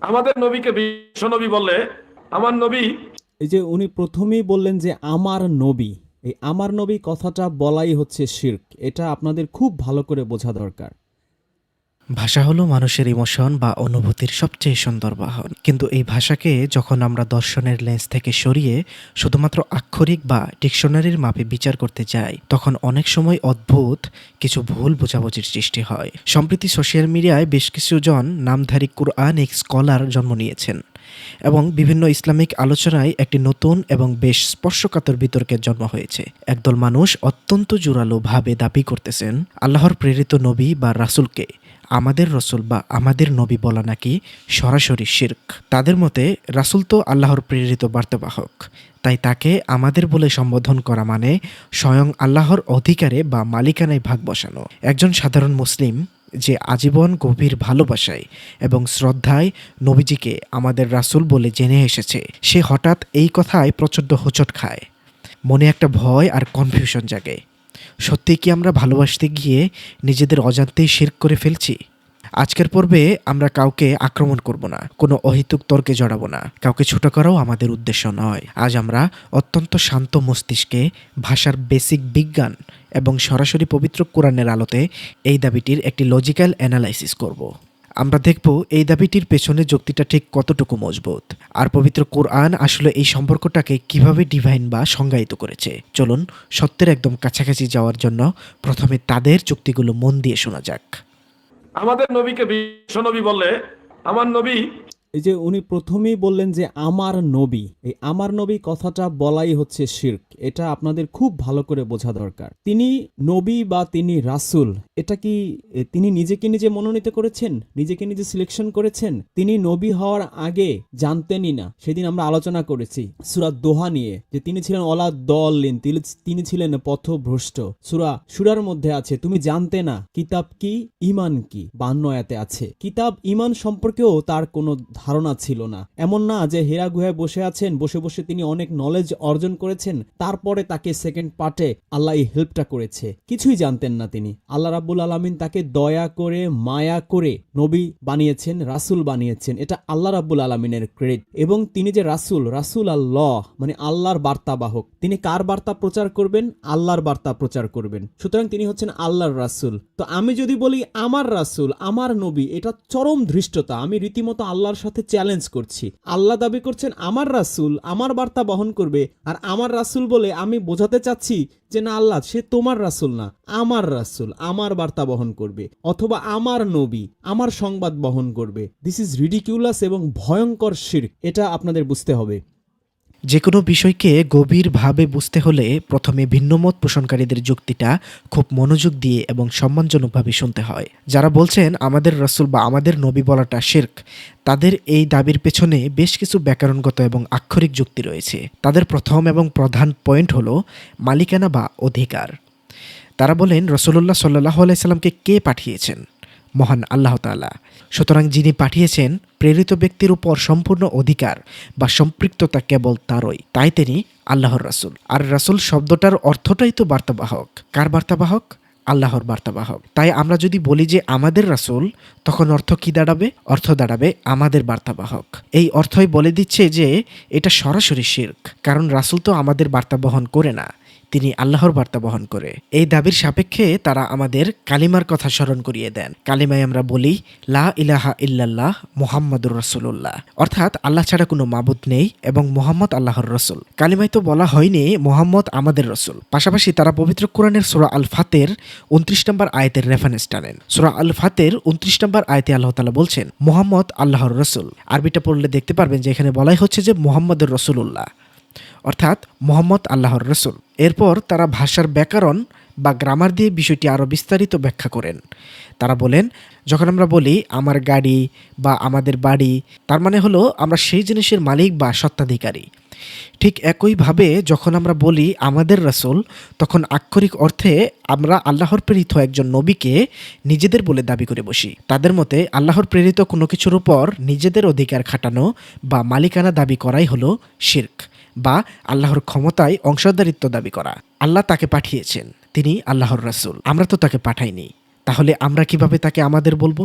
আমাদের নবীকে বিশ্বনবী বললে আমার নবী। এই যে উনি প্রথমেই বললেন যে আমার নবী, এই আমার নবী কথাটা বলাই হচ্ছে শিরক। এটা আপনাদের খুব ভালো করে বোঝা দরকার। ভাষা হলো মানুষের ইমোশন বা অনুভূতির সবচেয়ে সুন্দর বাহন, কিন্তু এই ভাষাকে যখন আমরা দর্শনের লেন্স থেকে সরিয়ে শুধুমাত্র আক্ষরিক বা ডিকশনারির মাপে বিচার করতে যাই, তখন অনেক সময় অদ্ভুত কিছু ভুল বোঝাবুঝির সৃষ্টি হয়। সম্প্রতি সোশ্যাল মিডিয়ায় বেশ কিছু জন নামধারী কুরআনিক স্কলার জন্ম নিয়েছেন এবং বিভিন্ন ইসলামিক আলোচনায় একটি নতুন এবং বেশ স্পর্শকাতর বিতর্কের জন্ম হয়েছে। একদল মানুষ অত্যন্ত জোরালোভাবে দাবি করতেছেন আল্লাহর প্রেরিত নবী বা রাসূলকে আমাদের রসুল বা আমাদের নবী বলা নাকি সরাসরি শিরক। তাদের মতে রাসূল তো আল্লাহর প্রেরিত বার্তাবাহক, তাই তাকে আমাদের বলে সম্বোধন করা মানে স্বয়ং আল্লাহর অধিকারে বা মালিকানায় ভাগ বসানো। একজন সাধারণ মুসলিম যে আজীবন গভীর ভালোবাসায় এবং শ্রদ্ধায় নবীজিকে আমাদের রাসূল বলে জেনে এসেছে, সে হঠাৎ এই কথায় প্রচণ্ড হোঁচট খায়। মনে একটা ভয় আর কনফিউশন জাগে। সত্যি কি আমরা ভালোবাসতে গিয়ে নিজেদের অজান্তেই শিরক করে ফেলছি? আজকের পর্বে আমরা কাউকে আক্রমণ করব না, কোনো অহেতুক তর্কে জড়াবো না, কাউকে ছোট করাও আমাদের উদ্দেশ্য নয়। আজ আমরা অত্যন্ত শান্ত মস্তিষ্কে ভাষার বেসিক বিজ্ঞান এবং সরাসরি পবিত্র কোরআনের আলোতে এই দাবিটির একটি লজিক্যাল অ্যানালাইসিস করব। আমরা দেখব এই দাবিটির পেছনে যুক্তিটা ঠিক কতটুকু মজবুত, আর পবিত্র কোরআন আসলে এই সম্পর্কটাকে কিভাবে ডিভাইন বা সংজ্ঞায়িত করেছে। চলুন সত্যের একদম কাছাকাছি যাওয়ার জন্য প্রথমে তাদের যুক্তিগুলো মন দিয়ে শোনা যাক। আমাদের নবীকে বিশ্বনবী বললে আমার নবী। এই যে উনি প্রথমেই বললেন যে আমার নবী, এই আমার নবী কথাটা বলাই হচ্ছে শিরক। এটা আপনাদের খুব ভালো করে বোঝা দরকার। তিনি নবী বা তিনি রাসূল, এটা কি তিনি নিজেকে নিজে মনোনীত করেছেন, নিজেকে নিজে সিলেকশন করেছেন? তিনি নবী হওয়ার আগে জানতেনই না। সেদিন আমরা আলোচনা করেছি সূরা দোহা নিয়ে, যে তিনি ছিলেন অলা দলিন, তিনি ছিলেন পথভ্রষ্ট। সূরার মধ্যে আছে তুমি জানতে না কিতাব কি ঈমান কি, 52 আয়াতে আছে। কিতাব ঈমান সম্পর্কেও তার কোনো ধারণা ছিল না। এমন না যে হেরা গুহায় বসে আছেন, বসে বসে তিনি অনেক নলেজ অর্জন করেছেন, তারপরে তাকে সেকেন্ড পার্টে আল্লাহ এই হেল্পটা করেছে। কিছুই জানতেন না তিনি। আল্লাহ রাব্বুল আলামিন তাকে দয়া করে মায়া করে নবী বানিয়েছেন, রাসূল বানিয়েছেন। এটা আল্লাহ রাব্বুল আলামিনের ক্রেডিট। এবং তিনি যে রাসূল আল্লাহ মানে আল্লাহর বার্তাবাহক। তিনি কার বার্তা প্রচার করবেন? আল্লাহর বার্তা প্রচার করবেন। সুতরাং তিনি হচ্ছেন আল্লাহর রাসূল। তো আমি যদি বলি আমার রাসূল, আমার নবী, এটা চরম ধৃষ্টতা। আমি রীতিমতো আল্লাহর সাথে চ্যালেঞ্জ করছি। আল্লাহ দাবি করছেন আমার রাসূল আমার বার্তা বহন করবে, আর আমার রাসূল বলে আমি বোঝাতে চাচ্ছি যে না, আল্লাহ সে তোমার রাসূল না, আমার রাসূল আমার বার্তা বহন করবে, অথবা আমার নবী আমার সংবাদ বহন করবে। দিস ইজ রিডিকিউলাস এবং ভয়ঙ্কর শিরক। এটা আপনাদের বুঝতে হবে। যে কোনো বিষয়কে গভীরভাবে বুঝতে হলে প্রথমে ভিন্নমত পোষণকারীদের যুক্তিটা খুব মনোযোগ দিয়ে এবং সম্মানজনকভাবে শুনতে হয়। যারা বলছেন আমাদের রাসূল বা আমাদের নবী বলাটা শিরক, তাদের এই দাবির পেছনে বেশ কিছু ব্যাকরণগত এবং আক্ষরিক যুক্তি রয়েছে। তাদের প্রথম এবং প্রধান পয়েন্ট হলো মালিকানা বা অধিকার। তারা বলেন রাসূলুল্লাহ সাল্লাল্লাহু আলাইহি সাল্লামকে কে পাঠিয়েছেন? মহান আল্লাহ তাআলা। সুতরাং যিনি পাঠিয়েছেন প্রেরিত ব্যক্তির উপর সম্পূর্ণ অধিকার বা সম্পৃক্ততা কেবল তারই, তাই তিনি আল্লাহর রাসূল। আর রাসূল শব্দটার অর্থটাই তো বার্তাবাহক। কার বার্তাবাহক? আল্লাহর বার্তাবাহক। তাই আমরা যদি বলি যে আমাদের রাসূল, তখন অর্থ কি দাঁড়াবে? অর্থ দাঁড়াবে আমাদের বার্তাবাহক। এই অর্থই বলে দিচ্ছে যে এটা সরাসরি শিরক, কারণ রাসূল তো আমাদের বার্তা বহন করে না, তিনি আল্লাহর বার্তা বহন করে। এই দাবির সাপেক্ষে তারা আমাদের কালিমার কথা স্মরণ করিয়ে দেন। কালিমায় আমরা বলি লা ইলাহা ইল্লাল্লাহ মুহাম্মাদুর রাসূলুল্লাহ, অর্থাৎ আল্লাহ ছাড়া কোনো মাবুদ নেই এবং মুহাম্মদ আল্লাহর রাসূল। কালিমায় তো বলা হয়নি মুহাম্মদ আমাদের রাসূল। পাশাপাশি তারা পবিত্র কোরআনের সূরা আল ফাতের 29 নম্বর আয়াতের রেফারেন্স টানেন। সূরা আল ফাতের 29 নম্বর আয়াতে আল্লাহ তাআলা বলছেন মুহাম্মদ আল্লাহর রাসূল। আরবিটা পড়লে দেখতে পারবেন যে এখানে বলাই হচ্ছে যে মুহাম্মদুর রাসূলুল্লাহ, অর্থাৎ মোহাম্মদ আল্লাহর রসুল। এরপর তারা ভাষার ব্যাকরণ বা গ্রামার দিয়ে বিষয়টি আরও বিস্তারিত ব্যাখ্যা করেন। তারা বলেন যখন আমরা বলি আমার গাড়ি বা আমাদের বাড়ি, তার মানে হলো আমরা সেই জিনিসের মালিক বা স্বত্বাধিকারী। ঠিক একইভাবে যখন আমরা বলি আমাদের রাসূল, তখন আক্ষরিক অর্থে আমরা আল্লাহর প্রেরিত একজন নবীকে নিজেদের বলে দাবি করে বসি। তাদের মতে আল্লাহর প্রেরিত কোনো কিছুর উপর নিজেদের অধিকার খাটানো বা মালিকানা দাবি করাই হলো শিরক, বা আল্লাহর ক্ষমতায় অংশীদারিত্ব দাবি করা। আল্লাহ তাকে পাঠিয়েছেন, তিনি আল্লাহর রাসূল, আমরা তো তাকে পাঠাইনি, তাহলে আমরা কিভাবে তাকে আমাদের বলবো?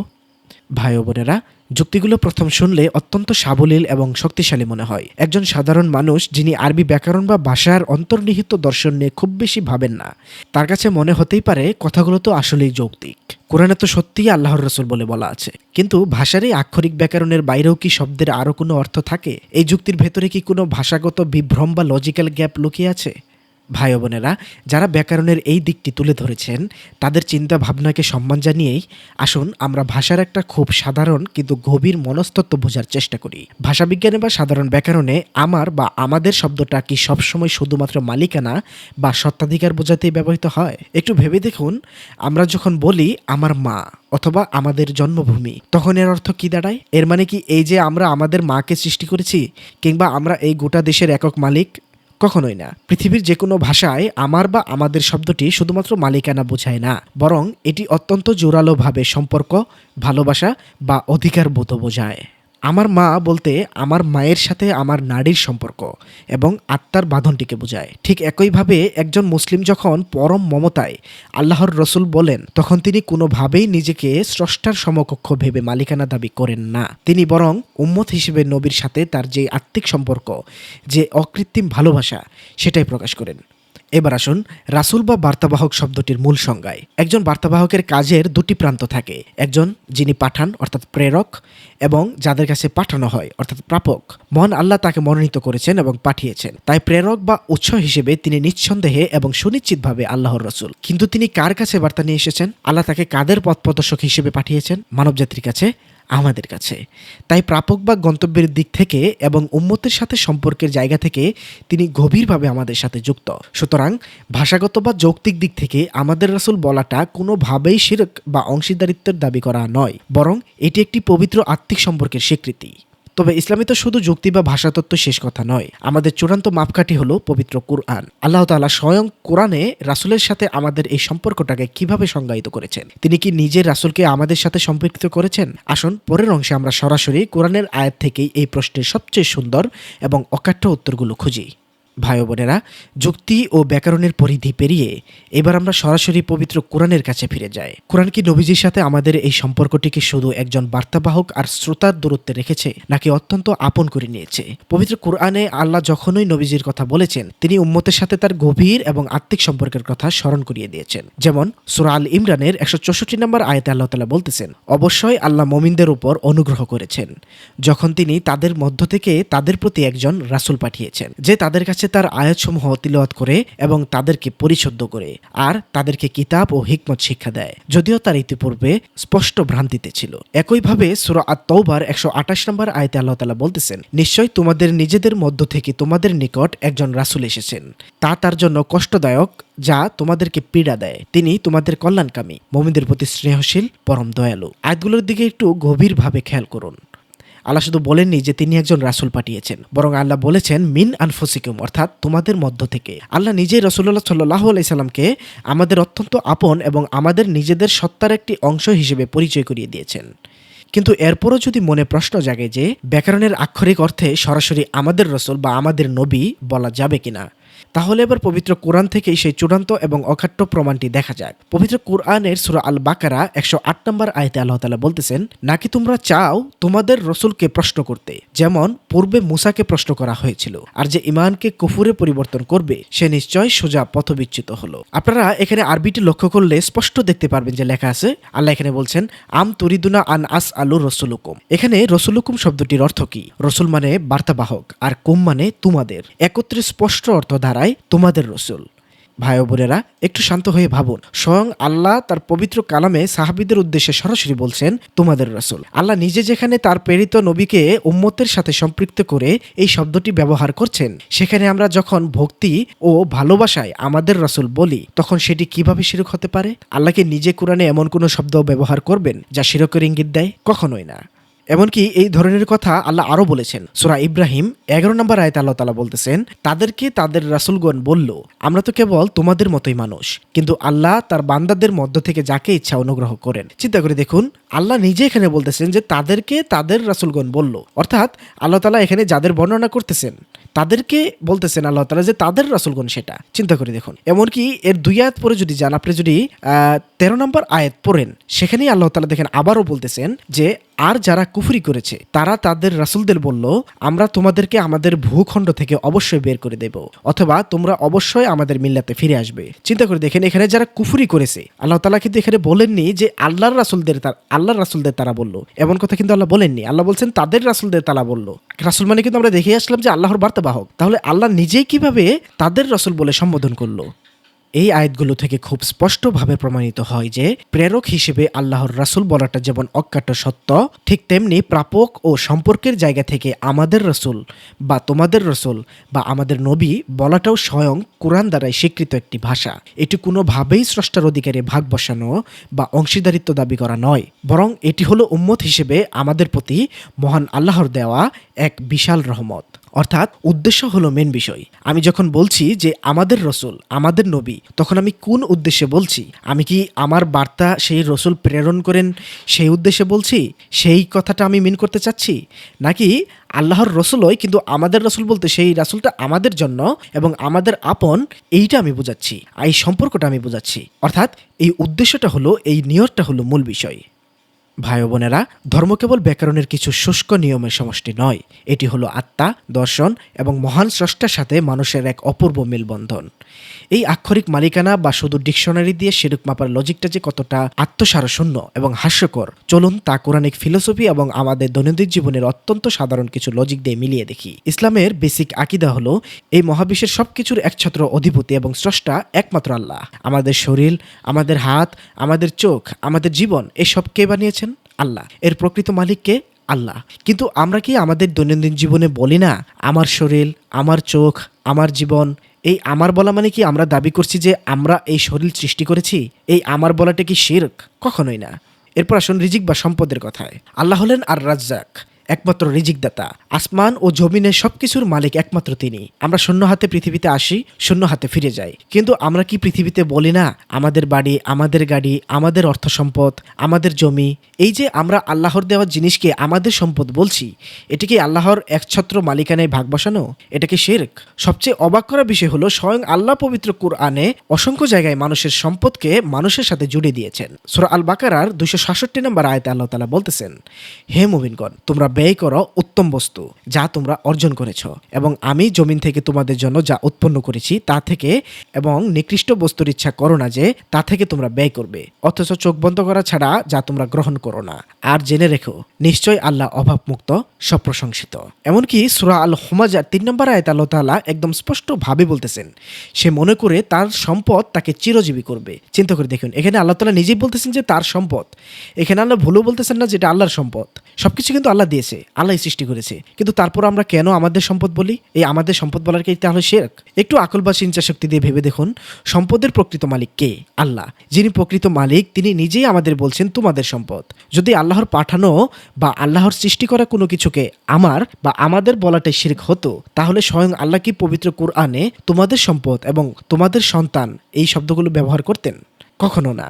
ভাই ও বোনেরা, যুক্তিগুলো প্রথম শুনলে অত্যন্ত সাবলীল এবং শক্তিশালী মনে হয়। একজন সাধারণ মানুষ যিনি আরবি ব্যাকরণ বা ভাষার অন্তর্নিহিত দর্শন নিয়ে খুব বেশি ভাবেন না, তার কাছে মনে হতেই পারে কথাগুলো তো আসলেই যৌক্তিক। কোরআনে তো সত্যিই আল্লাহর রাসূল বলে বলা আছে, কিন্তু ভাষার এই আক্ষরিক ব্যাকরণের বাইরেও কি শব্দের আরও কোনো অর্থ থাকে? এই যুক্তির ভেতরে কি কোনো ভাষাগত বিভ্রম বা লজিক্যাল গ্যাপ লুকিয়ে আছে? ভাই ও বোনেরা, যারা ব্যাকরণের এই দিকটি তুলে ধরেছেন তাদের চিন্তা ভাবনাকে সম্মান জানিয়েই আসুন আমরা ভাষার একটা খুব সাধারণ কিন্তু গভীর মনস্তত্ত্ব বোঝার চেষ্টা করি। ভাষাবিজ্ঞানে বা সাধারণ ব্যাকরণে আমার বা আমাদের শব্দটা কি সবসময় শুধুমাত্র মালিকানা বা সত্ত্বাধিকার বোঝাতেই ব্যবহৃত হয়? একটু ভেবে দেখুন, আমরা যখন বলি আমার মা অথবা আমাদের জন্মভূমি, তখন এর অর্থ কি দাঁড়ায়? এর মানে কি এই যে আমরা আমাদের মাকে সৃষ্টি করেছি, কিংবা আমরা এই গোটা দেশের একক মালিক? কখনোই না। পৃথিবীর যে কোনো ভাষায় আমার বা আমাদের শব্দটি শুধুমাত্র মালিকানা বোঝায় না, বরং এটি অত্যন্ত জোরালোভাবে সম্পর্ক, ভালোবাসা বা অধিকারবোধ বোঝায়। আমার মা বলতে আমার মায়ের সাথে আমার নারীর সম্পর্ক এবং আত্মার বাঁধনটিকে বোঝায়। ঠিক একইভাবে একজন মুসলিম যখন পরম মমতায় আল্লাহর রসুল বলেন, তখন তিনি কোনোভাবেই নিজেকে স্রষ্টার সমকক্ষ ভেবে মালিকানা দাবি করেন না। তিনি বরং উম্মত হিসেবে নবীর সাথে তার যে আত্মিক সম্পর্ক, যে অকৃত্রিম ভালোবাসা, সেটাই প্রকাশ করেন। এবার আসুন রাসূল বা বার্তাবাহক শব্দটির মূল সংজ্ঞায়। একজন বার্তাবাহকের কাজের দুটি প্রান্ত থাকে, একজন যিনি পাঠান অর্থাৎ প্রেরক, এবং যাদের কাছে পাঠানো হয় অর্থাৎ প্রাপক। মহান আল্লাহ তাকে মনোনীত করেছেন এবং পাঠিয়েছেন, তাই প্রেরক বা উৎস হিসেবে তিনি নিঃসন্দেহে এবং সুনিশ্চিতভাবে আল্লাহর রসুল। কিন্তু তিনি কার কাছে বার্তা নিয়ে এসেছেন? আল্লাহ তাকে কাদের পথ প্রদর্শক হিসেবে পাঠিয়েছেন? মানবজাতির কাছে, আমাদের কাছে। তাই প্রাপক বা গন্তব্যের দিক থেকে এবং উম্মতের সাথে সম্পর্কের জায়গা থেকে তিনি গভীরভাবে আমাদের সাথে যুক্ত। সুতরাং ভাষাগত বা যৌক্তিক দিক থেকে আমাদের রাসূল বলাটা কোনোভাবেই শিরক বা অংশীদারিত্বের দাবি করা নয়, বরং এটি একটি পবিত্র আত্মিক সম্পর্কের স্বীকৃতি। তবে ইসলামে তো শুধু যুক্তি বা ভাষাতত্ত্ব শেষ কথা নয়, আমাদের চূড়ান্ত মাপকাঠি হলো পবিত্র কুরআন। আল্লাহ তাআলা স্বয়ং কোরআনে রাসূলের সাথে আমাদের এই সম্পর্কটাকে কিভাবে সংজ্ঞায়িত করেছেন? তিনি কি নিজের রাসূলকে আমাদের সাথে সম্পৃক্ত করেছেন? আসুন পরের অংশে আমরা সরাসরি কোরআনের আয়াত থেকেই এই প্রশ্নের সবচেয়ে সুন্দর এবং অকাট্য উত্তরগুলো খুঁজি। ভাই ও বোনেরা, যুক্তি ও ব্যাকরণের পরিধি পেরিয়ে এবার আমরা সরাসরি পবিত্র কোরআনের কাছে ফিরে যাই। কোরআন কি নবীজির সাথে আমাদের এই সম্পর্কটিকে শুধু একজন বার্তাবাহক আর শ্রোতার দূরত্বে রেখেছে, নাকি অত্যন্ত আপন করে নিয়েছে? পবিত্র কোরআনে আল্লাহ যখনই নবীজির কথা বলেছেন, তিনি উম্মতের সাথে তার গভীর এবং আত্মিক সম্পর্কের কথা স্মরণ করিয়ে দিয়েছেন। যেমন সূরা আল ইমরানের 164 নম্বর আয়াতে আল্লাহ তাআলা বলতেছেন, অবশ্যই আল্লাহ মুমিনদের উপর অনুগ্রহ করেছেন যখন তিনি তাদের মধ্য থেকে তাদের প্রতি একজন রাসূল পাঠিয়েছেন, যে তাদের কাছে তার আয়াতসমূহ তিলাওয়াত করে এবং তাদেরকে পরিশুদ্ধ করে আর তাদেরকে কিতাব ও হিকমত শিক্ষা দেয়, যদিও তার ইতিপূর্বে স্পষ্ট ভ্রান্তিতে ছিল। একইভাবে সূরা আত-তাওবার 128 নম্বর আয়াতে আল্লাহ তাআলা বলতেছেন, নিশ্চয় তোমাদের নিজেদের মধ্য থেকে তোমাদের নিকট একজন রাসূল এসেছেন, তা তার জন্য কষ্টদায়ক, যা তোমাদেরকে পীড়া দেয়। তিনি তোমাদের কল্যাণকামী, মুমিনদের প্রতি স্নেহশীল, পরম দয়ালু। আয়াতগুলোর দিকে একটু গভীরভাবে খেয়াল করুন। আল্লাহ শুধু বলেননি যে তিনি একজন রাসূল পাঠিয়েছেন, বরং আল্লাহ বলেছেন মিন আনফুসিকুম, অর্থাৎ তোমাদের মধ্য থেকে। আল্লাহ নিজেই রাসূলুল্লাহ সাল্লাল্লাহু আলাইহি সাল্লামকে আমাদের অত্যন্ত আপন এবং আমাদের নিজেদের সত্তার একটি অংশ হিসেবে পরিচয় করিয়ে দিয়েছেন। কিন্তু এরপরও যদি মনে প্রশ্ন জাগে যে ব্যাকরণের আক্ষরিক অর্থে সরাসরি আমাদের রাসূল বা আমাদের নবী বলা যাবে কিনা, তাহলে এবার পবিত্র কোরআন থেকেই সেই চূড়ান্ত এবং অকাট্য প্রমাণটি দেখা যাক। পবিত্র কোরআনের সূরা আল বাকারা 108 নম্বর আয়াতে আল্লাহ তাআলা বলতেছেন, নাকি তোমরা চাও তোমাদের রাসূলকে প্রশ্ন করতে, যেমন পূর্বে মূসাকে প্রশ্ন করা হয়েছিল, আর যে ঈমানকে কুফরে পরিবর্তন করবে সে নিশ্চয় সোজা পথবিচ্যুত হলো। আপনারা এখানে আরবিটি লক্ষ্য করলে স্পষ্ট দেখতে পারবেন যে লেখা আছে, আল্লাহ এখানে বলছেন আম তুরিদুনা আন আস আলু রসুলুকুম। এখানে রসুলুকুম শব্দটির অর্থ কি? রসুল মানে বার্তাবাহক, আর কুম মানে তোমাদের। একত্রে স্পষ্ট অর্থ ধারায় তোমাদের রসুল। ভাই ও বোনেরা, একটু শান্ত হয়ে ভাবুন, স্বয়ং আল্লাহ তার পবিত্র কালামে সাহাবীদের উদ্দেশ্যে সরাসরি বলছেন তোমাদের রাসূল। আল্লাহ নিজে যেখানে তার প্রেরিত নবীকে উম্মতের সাথে সম্পৃক্ত করে এই শব্দটি ব্যবহার করছেন, সেখানে আমরা যখন ভক্তি ও ভালোবাসায় আমাদের রাসূল বলি, তখন সেটি কিভাবে শিরক হতে পারে? আল্লাহকে নিজে কোরআনে এমন কোনো শব্দ ব্যবহার করবেন যা শিরকের ইঙ্গিত দেয়? কখনোই না। এমনকি এই ধরনের কথা আল্লাহ আরো বলেছেন। সূরা ইব্রাহিম 11 নম্বর আয়াতে আল্লাহ তাআলা বলতেছেন, তাদেরকে তাদের রাসূলগণ বলল, আমরা তো কেবল তোমাদের মতোই মানুষ, কিন্তু আল্লাহ তার বান্দাদের মধ্য থেকে যাকে ইচ্ছা অনুগ্রহ করেন। চিন্তা করে দেখুন, আল্লাহ নিজে এখানে বলতেছেন যে তাদেরকে তাদের রাসূলগণ বলল, অর্থাৎ আল্লাহ তাআলা এখানে যাদের বর্ণনা করতেছেন তাদেরকে বলতেছেন আল্লাহ তাআলা যে তাদের রাসূলগণ সেটা। চিন্তা করে দেখুন, এমনকি এর 2 আয়াত পরে যদি যান, আপনি যদি 13 নম্বর আয়াত পড়েন, সেখানেই আল্লাহ তাআলা দেখেন আবারও বলতেছেন যে আর যারা কুফরি করেছে তারা তাদের রাসূলদের বলল, আমরা তোমাদেরকে আমাদের ভূখণ্ড থেকে অবশ্যই বের করে দেব, অথবা তোমরা অবশ্যই আমাদের মিল্লাতে ফিরে আসবে। চিন্তা করে দেখেন, এখানে যারা কুফরি করেছে আল্লাহ তাআলা কিন্তু এখানে বলেননি যে আল্লাহর রাসূলদের তারা বলল, এমন কথা কিন্তু আল্লাহ বলেননি। আল্লাহ বলছেন তাদের রাসূলদের তারা বলল। রাসূল মানে কিন্তু আমরা দেখে আসলাম যে আল্লাহর বার্তাবাহক, তাহলে আল্লাহ নিজেই কিভাবে তাদের রাসূল বলে সম্বোধন করলো? এই আয়াতগুলো থেকে খুব স্পষ্টভাবে প্রমাণিত হয় যে প্রেরক হিসেবে আল্লাহর রাসূল বলাটা যেমন অকাট্য সত্য, ঠিক তেমনি প্রাপক ও সম্পর্কের জায়গা থেকে আমাদের রাসূল বা তোমাদের রাসূল বা আমাদের নবী বলাটাও স্বয়ং কোরআন দ্বারাই স্বীকৃত একটি ভাষা। এটি কোনোভাবেই স্রষ্টার অধিকারে ভাগ বসানো বা অংশীদারিত্ব দাবি করা নয়, বরং এটি হলো উম্মত হিসেবে আমাদের প্রতি মহান আল্লাহর দেওয়া এক বিশাল রহমত। অর্থাৎ উদ্দেশ্য হলো মেন বিষয়। আমি যখন বলছি যে আমাদের রসুল, আমাদের নবী, তখন আমি কোন উদ্দেশ্যে বলছি? আমি কি আমার বার্তা সেই রসুল প্রেরণ করেন সেই উদ্দেশ্যে বলছি? সেই কথাটা আমি মিন করতে চাচ্ছি, নাকি আল্লাহর রসুলই কিন্তু আমাদের রসুল বলতে সেই রাসুলটা আমাদের জন্য এবং আমাদের আপন, এইটা আমি বোঝাচ্ছি, এই সম্পর্কটা আমি বোঝাচ্ছি। অর্থাৎ এই উদ্দেশ্যটা হলো, এই নিয়তটা হলো মূল বিষয়। ভাই ও বোনেরা, ধর্ম কেবল ব্যাকরণের কিছু শুষ্ক নিয়মের সমষ্টি নয়, এটি হলো আত্মা, দর্শন এবং মহান স্রষ্টার সাথে মানুষের এক অপূর্ব মেলবন্ধন। এই আক্ষরিক মালিকানা বা শুধু ডিকশনারি দিয়ে শিরক মাপার লজিকটা যে কতটা আত্মসারশূন্য এবং হাস্যকর, চলুন তা কোরআনিক ফিলোসফি এবং আমাদের দৈনন্দিন জীবনের অত্যন্ত সাধারণ কিছু লজিক দিয়ে মিলিয়ে দেখি। ইসলামের বেসিক আকিদা হলো এই মহাবিশ্বের সবকিছুর একছত্র অধিপতি এবং স্রষ্টা একমাত্র আল্লাহ। আমাদের শরীর, আমাদের হাত, আমাদের চোখ, আমাদের জীবন, এসব কে বানিয়েছেন? আল্লাহ। এর প্রকৃত মালিককে? আল্লাহ। কিন্তু আমরা কি আমাদের দৈনন্দিন জীবনে বলি না, আমার শরীর, আমার চোখ, আমার জীবন? এই আমার বলা মানে কি আমরা দাবি করছি যে আমরা এই শরীর সৃষ্টি করেছি? এই আমার বলাটা কি শিরক? কখনোই না। এরপর আসুন রিজিক বা সম্পদের কথায়। আল্লাহ হলেন আর রাজ্জাক, একমাত্র রিজিকদাতা। আসমান ও জমিনের সবকিছুর মালিক একমাত্র তিনি। আমরা শূন্য হাতে পৃথিবীতে আসি, শূন্য হাতে ফিরে যাই। কিন্তু আমরা কি পৃথিবীতে বলি না আমাদের বাড়ি, আমাদের গাড়ি, আমাদের অর্থ সম্পদ, আমাদের জমি, এই যে আমরা আল্লাহর দেওয়া জিনিসকে আমাদের সম্পদ বলছি, এটা কি আল্লাহর একছত্র মালিকানায় ভাগ বসানো? এটা কি শিরক? সবচেয়ে অবাক করা বিষয় হলো স্বয়ং আল্লাহ পবিত্র কুরআনে অসংখ্য জায়গায় মানুষের সম্পদকে মানুষের সাথে জুড়ে দিয়েছেন। সূরা আল বাকারার 266 নম্বর আয়াতে আল্লাহ তাআলা বলতেছেন, হে মুমিনগণ, তোমরা ব্যয় করো উত্তম বস্তু যা তোমরা অর্জন করেছো, এবং আমি জমিন থেকে তোমাদের জন্য যা উৎপন্ন করেছি তা থেকে, এবং নিকৃষ্ট বস্তুর ইচ্ছা করো না যে তা থেকে তোমরা ব্যয় করবে, অথচ চোখ বন্ধ করা ছাড়া যা তোমরা গ্রহণ করো না। আর জেনে রেখো, নিশ্চয় আল্লাহ অভাবমুক্ত, সপ্রশংসিত। এমনকি সূরা আল হুমাজার 3 নম্বর আয়াতে আল্লাহ তাআলা একদম স্পষ্টভাবে বলতেছেন, সে মনে করে তার সম্পদ তাকে চিরজীবী করবে। চিন্তা করে দেখুন, এখানে আল্লাহ তাআলা নিজেই বলতেছেন যে তার সম্পদ। এখানে আল্লাহ ভুলও বলতেছেন না যেটা আল্লাহর সম্পদ। সবকিছু কিন্তু আল্লাহ দিয়েছে, আল্লাহ সৃষ্টি করেছে, কিন্তু তারপর আমরা কেন আমাদের সম্পদ বলি? এই আমাদের সম্পদ বলার কি তাহলে শিরক? একটু আকল বা চিন্তা শক্তি দিয়ে ভেবে দেখুন, সম্পদের প্রকৃত মালিক কে? আল্লাহ। যিনি প্রকৃত মালিক তিনি নিজেই আমাদের বলছেন তোমাদের সম্পদ। যদি আল্লাহর পাঠানো বা আল্লাহর সৃষ্টি করা কোনো কিছুকে আমার বা আমাদের বলাটাই শিরক হতো, তাহলে স্বয়ং আল্লাহ কি পবিত্র কুরআনে তোমাদের সম্পদ এবং তোমাদের সন্তান এই শব্দগুলো ব্যবহার করতেন? কখনো না।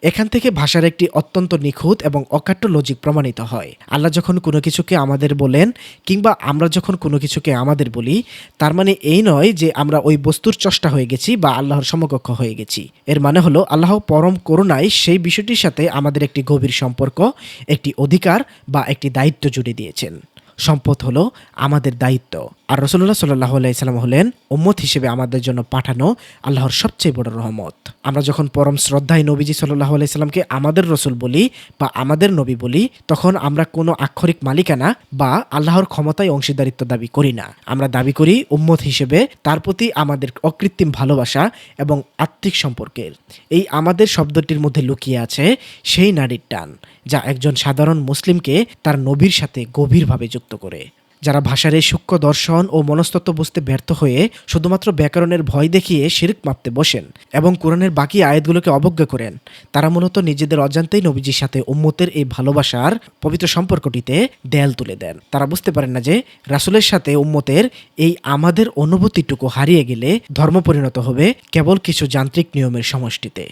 এখান থেকে ভাষার একটি অত্যন্ত নিখুঁত এবং অকাট্য লজিক প্রমাণিত হয়। আল্লাহ যখন কোনো কিছুকে আমাদের বলেন কিংবা আমরা যখন কোনো কিছুকে আমাদের বলি, তার মানে এই নয় যে আমরা ওই বস্তুর চষ্টা হয়ে গেছি বা আল্লাহর সমকক্ষ হয়ে গেছি। এর মানে হলো আল্লাহ পরম করুণায় সেই বিষয়টির সাথে আমাদের একটি গভীর সম্পর্ক, একটি অধিকার বা একটি দায়িত্ব জুড়ে দিয়েছেন। সম্পদ হলো আমাদের দায়িত্ব, আর রাসূলুল্লাহ সাল্লাল্লাহু আলাইহি সাল্লাম হলেন উম্মত হিসেবে আমাদের জন্য পাঠানো আল্লাহর সবচেয়ে বড় রহমত। আমরা যখন পরম শ্রদ্ধায় নবীজি সাল্লাল্লাহু আলাইহি সাল্লামকে আমাদের রসুল বলি বা আমাদের নবী বলি, তখন আমরা কোনো আক্ষরিক মালিকানা বা আল্লাহর ক্ষমতায় অংশীদারিত্ব দাবি করি না। আমরা দাবি করি উম্মত হিসেবে তার প্রতি আমাদের অকৃত্রিম ভালোবাসা এবং আত্মিক সম্পর্কের। এই আমাদের শব্দটির মধ্যে লুকিয়ে আছে সেই নারীর টান, যা একজন সাধারণ মুসলিমকে তার নবীর সাথে গভীরভাবে যুক্ত করে। যারা ভাষার এই সূক্ষ্ম দর্শন ও মনস্তত্ত্ব বুঝতে ব্যর্থ হয়ে শুধুমাত্র ব্যাকরণের ভয় দেখিয়ে শিরক মাপতে বসেন এবং কোরআনের বাকি আয়াতগুলোকে অবজ্ঞা করেন, তারা মূলত নিজেদের অজান্তেই নবীজির সাথে উম্মতের এই ভালোবাসার পবিত্র সম্পর্কটিতে দেয়াল তুলে দেন। তারা বুঝতে পারেন না যে রাসূলের সাথে উম্মতের এই আমাদের অনুভূতিটুকু হারিয়ে গেলে ধর্ম পরিণত হবে কেবল কিছু যান্ত্রিক নিয়মের সমষ্টিতে।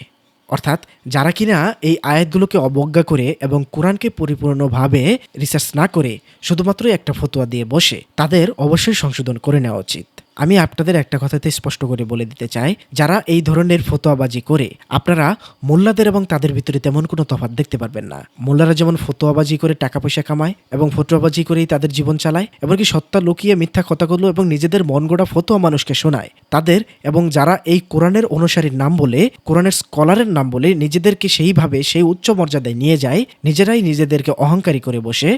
অর্থাৎ যারা কিনা এই আয়াতগুলোকে অবজ্ঞা করে এবং কোরআনকে পরিপূর্ণভাবে রিসার্চ না করে শুধুমাত্র একটা ফতোয়া দিয়ে বসে, তাদের অবশ্যই সংশোধন করে নেওয়া উচিত। আমি আপনাদের একটা কথাতে স্পষ্ট করে বলে দিতে চাই, যারা এই ধরনের ফতোয়াবাজি করে আপনারা মোল্লাদের এবং তাদের ভিতরে তেমন কোনো তফাৎ দেখতে পারবেন না। মোল্লারা যেমন ফতোয়াবাজি করে টাকা পয়সা কামায় এবং ফতোয়াবাজি করেই তাদের জীবন চালায়, এমনকি সত্তা লুকিয়ে মিথ্যা কথাগুলো এবং নিজেদের মন গড়া ফতোয়া মানুষকে শোনায়, তাদের এবং যারা এই কোরআনের অনুসারীর নাম বলে, কোরআনের স্কলারের নাম বলে নিজেদেরকে সেইভাবে সেই উচ্চ মর্যাদায় নিয়ে যায়, নিজেরাই নিজেদেরকে অহংকারী করে বসে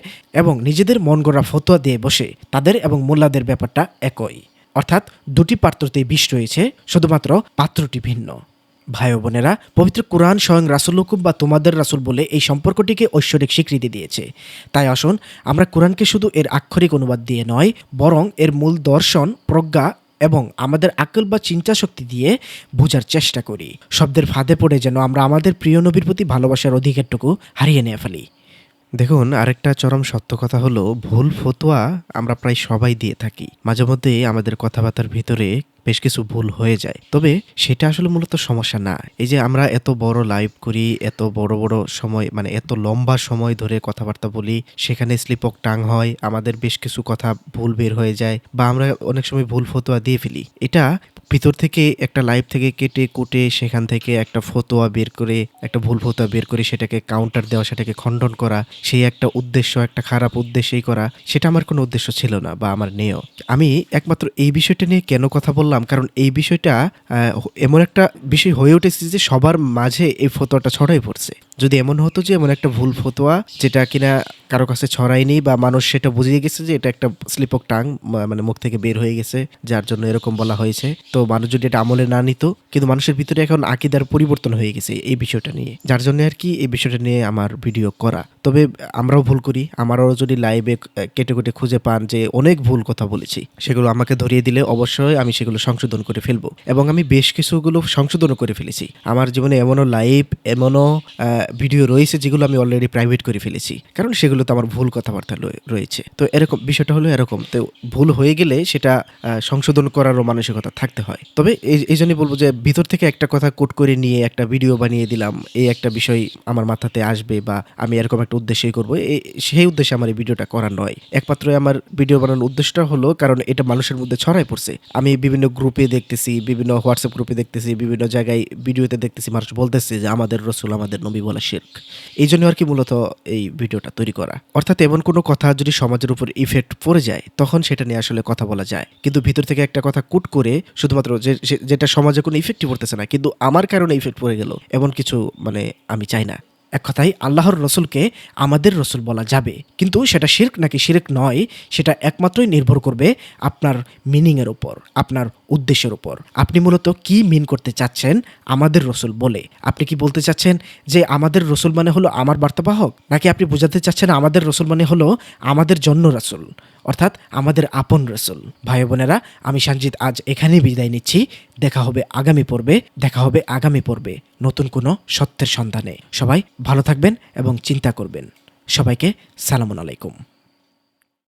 এবং নিজেদের মন গড়া ফতোয়া দিয়ে বসে, তাদের এবং মোল্লাদের ব্যাপারটা একই। অর্থাৎ দুটি পাত্রতেই বিষ রয়েছে, শুধুমাত্র পাত্রটি ভিন্ন। ভাই ও বোনেরা, পবিত্র কোরআন স্বয়ং রাসূলুকুম বা তোমাদের রাসূল বলে এই সম্পর্কটিকে ঐশ্বরিক স্বীকৃতি দিয়েছে। তাই আসুন আমরা কোরআনকে শুধু এর আক্ষরিক অনুবাদ দিয়ে নয়, বরং এর মূল দর্শন, প্রজ্ঞা এবং আমাদের আকল বা চিন্তা শক্তি দিয়ে বোঝার চেষ্টা করি। শব্দের ফাঁদে পড়ে যেন আমরা আমাদের প্রিয় নবীর প্রতি ভালোবাসার অধিকারটুকু হারিয়ে নিয়ে ফেলি। দেখুন, আরেকটা চরম সত্য কথা হলো, ভুল ফতোয়া আমরা প্রায় সবাই দিয়ে থাকি। মাঝে মধ্যে আমাদের কথাবার্তার ভিতরে বেশ কিছু ভুল হয়ে যায়, তবে সেটা আসলে মূলত সমস্যা না। এই যে আমরা এত বড় লাইভ করি, এত বড় বড় সময়, মানে এত লম্বা সময় ধরে কথাবার্তা বলি, সেখানে স্লিপ অফ টাং হয়, আমাদের বেশ কিছু কথা ভুল বের হয়ে যায়, বা আমরা অনেক সময় ভুল ফতোয়া দিয়ে ফেলি। এটা ভিতর থেকে একটা লাইভ থেকে কেটে কুটে সেখান থেকে একটা ফতোয়া বের করে, একটা ভুল ফতোয়া বের করে সেটাকে কাউন্টার দেওয়া, সেটাকে খণ্ডন করা, সেই একটা উদ্দেশ্য, একটা খারাপ উদ্দেশ্যেই করা, সেটা আমার কোনো উদ্দেশ্য ছিল না বা আমার নেও। আমি একমাত্র এই বিষয়টা নিয়ে কেন কথা বললাম, কারণ এই বিষয়টা এমন একটা বিষয় হয়ে উঠেছে যে সবার মাঝে এই ফতোয়াটা ছড়াই পড়ছে। যদি এমন হতো যে এমন একটা ভুল ফতোয়া যেটা কিনা কারো কাছে ছড়ায়নি বা মানুষ সেটা বুঝিয়ে গেছে যে এটা একটা স্লিপ অফ টাং, মানে মুখ থেকে বের হয়ে গেছে, যার জন্য এরকম বলা হয়েছে, তো মানুষ যদি এটা আমলে না নিত, কিন্তু মানুষের ভিতরে এখন আকীদার পরিবর্তন হয়ে গেছে এই বিষয়টা নিয়ে, যার জন্য আর কি এই বিষয়টা নিয়ে আমার ভিডিও করা। তবে আমরাও ভুল করি, আমারও যদি লাইভে কেটে কেটে খুঁজে পান যে অনেক ভুল কথা বলেছি, সেগুলো আমাকে ধরিয়ে দিলে অবশ্যই আমি সেগুলো সংশোধন করে ফেলবো, এবং আমি বেশ কিছুগুলো সংশোধনও করে ফেলেছি। আমার জীবনে এমনও লাইভ, এমনও ভিডিও রয়েছে যেগুলো আমি অলরেডি প্রাইভেট করে ফেলেছি, কারণ সেগুলো তো আমার ভুল কথাবার্তা রয়েছে। তো এরকম বিষয়টা হলো এরকম, তো ভুল হয়ে গেলে সেটা সংশোধন করারও মানসিকতা থাকতে হয়। তবে এই জন্যই বলবো যে ভিতর থেকে একটা কথা কোট করে নিয়ে একটা ভিডিও বানিয়ে দিলাম, এই একটা বিষয় আমার মাথাতে আসবে বা আমি এরকম একটা উদ্দেশ্যই করবো, সেই উদ্দেশ্যে আমার এই ভিডিওটা করা নয়। একমাত্র আমার ভিডিও বানানোর উদ্দেশ্যটা হলো কারণ এটা মানুষের মধ্যে ছড়াই পড়ছে। আমি বিভিন্ন গ্রুপে দেখতেছি, বিভিন্ন হোয়াটসঅ্যাপ গ্রুপে দেখতেছি, বিভিন্ন জায়গায় ভিডিওতে দেখতেছি মানুষ বলতেছে যে আমাদের রাসূল, আমাদের নবী বলা শিরক। এই জন্য আর কি মূলত এই ভিডিওটা তৈরি করা। অর্থাৎ এমন কোনো কথা যদি সমাজের উপর ইফেক্ট পড়ে যায়, তখন সেটা নিয়ে আসলে কথা বলা যায়, কিন্তু ভিতর থেকে একটা কথা কুট করে শুধুমাত্র যেটা সমাজে কোনো ইফেক্টই পড়তেছে না, কিন্তু আমার কারণে ইফেক্ট পড়ে গেল, এমন কিছু মানে আমি চাই না। এক কথায় আল্লাহর রসুলকে আমাদের রসুল বলা যাবে, কিন্তু সেটা শিরক নাকি শিরক নয়, সেটা একমাত্রই নির্ভর করবে আপনার মিনিংয়ের উপর, আপনার উদ্দেশ্যের উপর। আপনি মূলত কি মিন করতে চাচ্ছেন আমাদের রসুল বলে? আপনি কি বলতে চাচ্ছেন যে আমাদের রসুল মানে হলো আমার বার্তাবাহক, নাকি আপনি বোঝাতে চাচ্ছেন আমাদের রসুল মানে হলো আমাদের জন্য রাসূল, অর্থাৎ আমাদের আপন রসুল? ভাই বোনেরা, আমি সঞ্জিত আজ এখানেই বিদায় নিচ্ছি। দেখা হবে আগামী পর্বে নতুন কোনো সত্যের সন্ধানে। সবাই ভালো থাকবেন এবং চিন্তা করবেন। সবাইকে সালামুন আলাইকুম।